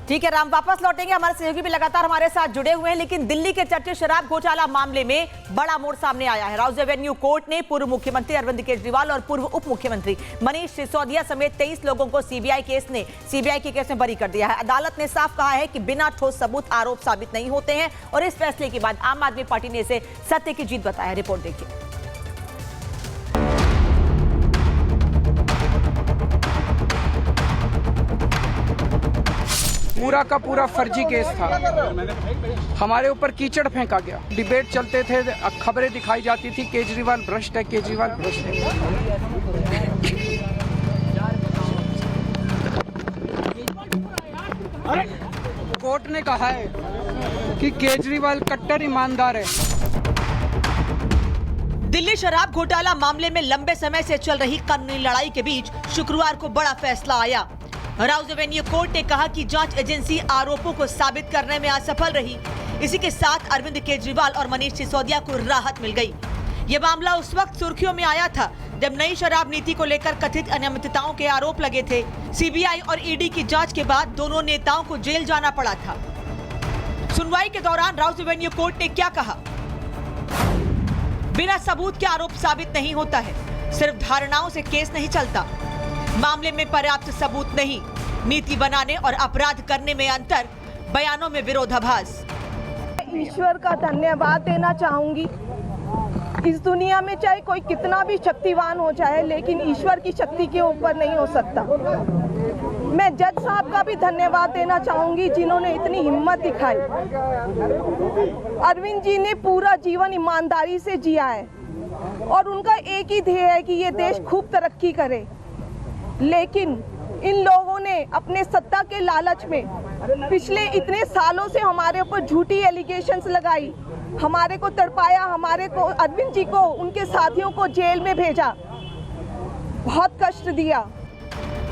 ठीक है राम, वापस लौटेंगे। हमारे सहयोगी भी लगातार हमारे साथ जुड़े हुए हैं, लेकिन दिल्ली के चर्चित शराब घोटाला मामले में बड़ा मोड़ सामने आया है। राउज एवेन्यू कोर्ट ने पूर्व मुख्यमंत्री अरविंद केजरीवाल और पूर्व उप मुख्यमंत्री मनीष सिसोदिया समेत 23 लोगों को सीबीआई के केस में बरी कर दिया है। अदालत ने साफ कहा है कि बिना ठोस सबूत आरोप साबित नहीं होते हैं और इस फैसले के बाद आम आदमी पार्टी ने इसे सत्य की जीत बताया। रिपोर्ट देखिए। पूरा का पूरा फर्जी केस था। हमारे ऊपर कीचड़ फेंका गया। डिबेट चलते थे, खबरें दिखाई जाती थी केजरीवाल भ्रष्ट है, केजरीवाल भ्रष्ट है। कोर्ट ने कहा है कि केजरीवाल कट्टर ईमानदार है। दिल्ली शराब घोटाला मामले में लंबे समय से चल रही कानूनी लड़ाई के बीच शुक्रवार को बड़ा फैसला आया। राउज एवेन्यू कोर्ट ने कहा कि जांच एजेंसी आरोपों को साबित करने में असफल रही। इसी के साथ अरविंद केजरीवाल और मनीष सिसोदिया को राहत मिल गई। ये मामला उस वक्त सुर्खियों में आया था जब नई शराब नीति को लेकर कथित अनियमितताओं के आरोप लगे थे। सीबीआई और ईडी की जांच के बाद दोनों नेताओं को जेल जाना पड़ा था। सुनवाई के दौरान राउज एवेन्यू कोर्ट ने क्या कहा? बिना सबूत के आरोप साबित नहीं होता है, सिर्फ धारणाओं से केस नहीं चलता। मामले में पर्याप्त सबूत नहीं, नीति बनाने और अपराध करने में अंतर, बयानों में विरोधाभास। ईश्वर का धन्यवाद देना चाहूंगी। इस दुनिया में चाहे कोई कितना भी शक्तिवान हो जाए, लेकिन ईश्वर की शक्ति के ऊपर नहीं हो सकता। मैं जज साहब का भी धन्यवाद देना चाहूंगी जिन्होंने इतनी हिम्मत दिखाई। अरविंद जी ने पूरा जीवन ईमानदारी से जिया है और उनका एक ही ध्येय है कि ये देश खूब तरक्की करे, लेकिन इन लोगों ने अपने सत्ता के लालच में पिछले इतने सालों से हमारे ऊपर झूठी एलिगेशंस लगाई, हमारे को तड़पाया, हमारे को, अरविंद जी को, उनके साथियों को जेल में भेजा, बहुत कष्ट दिया।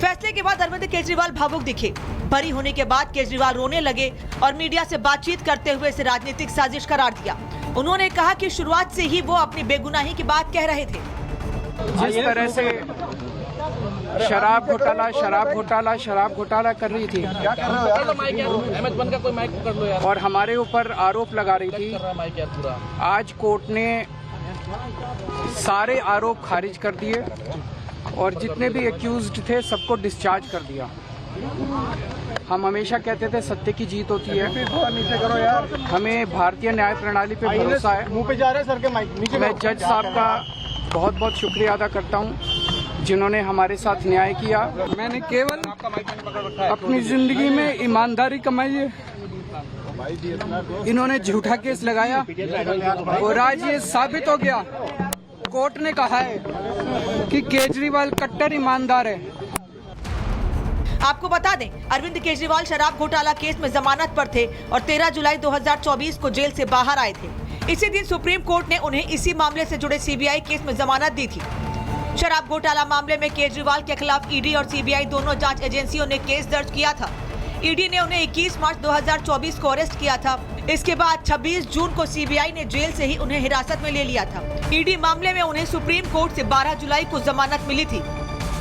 फैसले के बाद अरविंद केजरीवाल भावुक दिखे। बरी होने के बाद केजरीवाल रोने लगे और मीडिया से बातचीत करते हुए इसे राजनीतिक साजिश करार दिया। उन्होंने कहा कि शुरुआत से ही वो अपनी बेगुनाही की बात कह रहे थे। जिस तरह से शराब घोटाला कर रही थी और हमारे ऊपर आरोप लगा रही थी, आज कोर्ट ने सारे आरोप खारिज कर दिए और जितने भी एक्यूज्ड थे सबको डिस्चार्ज कर दिया। हम हमेशा कहते थे सत्य की जीत होती है। हमें भारतीय न्याय प्रणाली पे भरोसा है। मैं जज साहब का बहुत बहुत शुक्रिया अदा करता हूँ जिन्होंने हमारे साथ न्याय किया। मैंने केवल अपनी जिंदगी में ईमानदारी कमाई है, इन्होंने झूठा केस लगाया और आज ये साबित हो गया। कोर्ट ने कहा है कि केजरीवाल कट्टर ईमानदार है। आपको बता दें, अरविंद केजरीवाल शराब घोटाला केस में जमानत पर थे और 13 जुलाई 2024 को जेल से बाहर आए थे। इसी दिन सुप्रीम कोर्ट ने उन्हें इसी मामले से जुड़े सीबीआई केस में जमानत दी थी। शराब घोटाला मामले में केजरीवाल के खिलाफ ईडी और सीबीआई दोनों जांच एजेंसियों ने केस दर्ज किया था। ईडी ने उन्हें 21 मार्च 2024 को अरेस्ट किया था। इसके बाद 26 जून को सीबीआई ने जेल से ही उन्हें हिरासत में ले लिया था। ईडी मामले में उन्हें सुप्रीम कोर्ट से 12 जुलाई को जमानत मिली थी।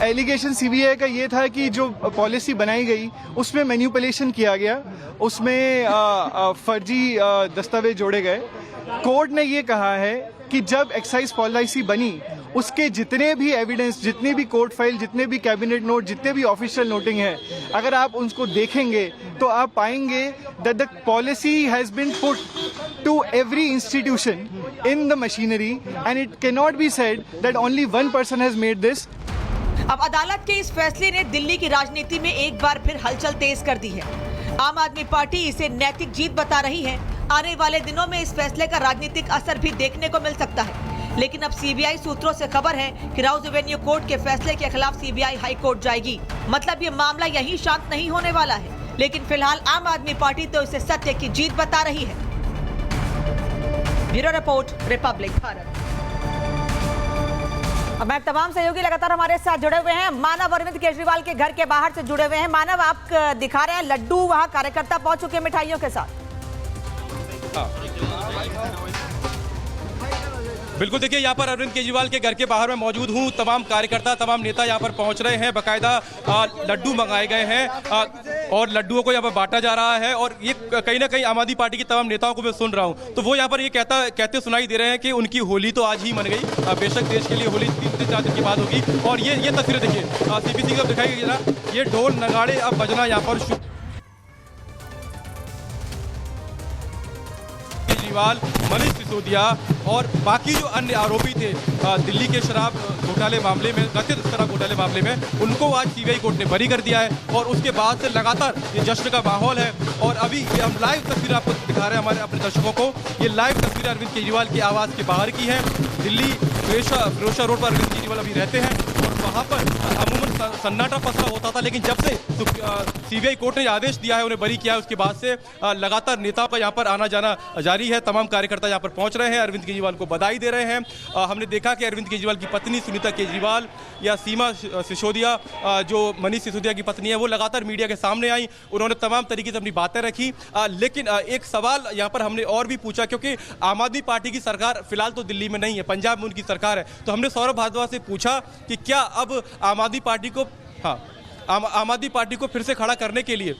एलिगेशन सीबीआई का ये था कि जो पॉलिसी बनाई गई उसमें मैनिपुलेशन किया गया, उसमें फर्जी दस्तावेज जोड़े गए। कोर्ट ने ये कहा है कि जब एक्साइज पॉलिसी बनी उसके जितने भी एविडेंस, जितनी भी कोर्ट फाइल, जितने भी कैबिनेट नोट, जितने भी ऑफिशियल नोटिंग है, अगर आप उनको देखेंगे तो आप पाएंगे that the policy has been put to every institution in the machinery and it can not be said that only one person has made this. अब अदालत के इस फैसले ने दिल्ली की राजनीति में एक बार फिर हलचल तेज कर दी है। आम आदमी पार्टी इसे नैतिक जीत बता रही है। आने वाले दिनों में इस फैसले का राजनीतिक असर भी देखने को मिल सकता है। लेकिन अब सीबीआई सूत्रों से खबर है कि राउज एवेन्यू कोर्ट के फैसले के खिलाफ सीबीआई हाई कोर्ट जाएगी। मतलब ये मामला यहीं शांत नहीं होने वाला है। लेकिन फिलहाल आम आदमी पार्टी तो इसे सत्य की जीत बता रही है। Bureau report, Republic Bharat. हमारे तमाम सहयोगी लगातार हमारे साथ जुड़े हुए हैं। मानव अरविंद केजरीवाल के घर के बाहर से जुड़े हुए हैं। मानव, आप दिखा रहे हैं लड्डू, वहां कार्यकर्ता पहुंच चुके हैं मिठाइयों के साथ। बिल्कुल, देखिए यहाँ पर अरविंद केजरीवाल के घर के बाहर मैं मौजूद हूँ। तमाम कार्यकर्ता, तमाम नेता यहाँ पर पहुँच रहे हैं। बाकायदा लड्डू मंगाए गए हैं और लड्डुओं को यहाँ पर बांटा जा रहा है। और ये कहीं ना कहीं आम आदमी पार्टी की तमाम नेताओं को मैं सुन रहा हूँ, तो वो यहाँ पर ये कहते सुनाई दे रहे हैं कि उनकी होली तो आज ही मन गई। बेशक देश के लिए होली 3 से 4 दिन के बाद होगी। और ये तस्वीरें देखिए, CPC का दिखाई गई ना, ये ढोल नगाड़े अब बजना यहाँ पर केजरीवाल, मनीष सिसोदिया और बाकी जो अन्य आरोपी थे दिल्ली के शराब घोटाले मामले में, कथित शराब घोटाले मामले में, उनको आज सीबीआई कोर्ट ने बरी कर दिया है। और उसके बाद से लगातार ये जश्न का माहौल है। और अभी ये हम लाइव तस्वीर आपको दिखा रहे हैं हमारे अपने दर्शकों को। ये लाइव तस्वीर अरविंद केजरीवाल के आवास के बाहर की है। दिल्ली फिरोजा रोड पर अरविंद केजरीवाल अभी रहते हैं और वहाँ पर अमूमन सन्नाटा फंसा होता था, लेकिन जब से सीबीआई कोर्ट ने आदेश दिया है, उन्हें बरी किया है, उसके बाद से लगातार नेताओं का यहाँ पर आना जाना जारी है। तमाम कार्यकर्ता यहाँ पर पहुँच रहे हैं, अरविंद केजरीवाल को बधाई दे रहे हैं। हमने देखा कि अरविंद केजरीवाल की पत्नी सुनीता केजरीवाल या सीमा सिसोदिया, जो मनीष सिसोदिया की पत्नी है, वो लगातार मीडिया के सामने आई। उन्होंने तमाम तरीके से अपनी बातें रखी। लेकिन एक सवाल यहाँ पर हमने और भी पूछा, क्योंकि आम आदमी पार्टी की सरकार फिलहाल तो दिल्ली में नहीं है, पंजाब में उनकी सरकार है। तो हमने सौरभ भारद्वाज से पूछा कि क्या अब आम आदमी पार्टी को आम आदमी पार्टी को फिर से खड़ा करने के लिए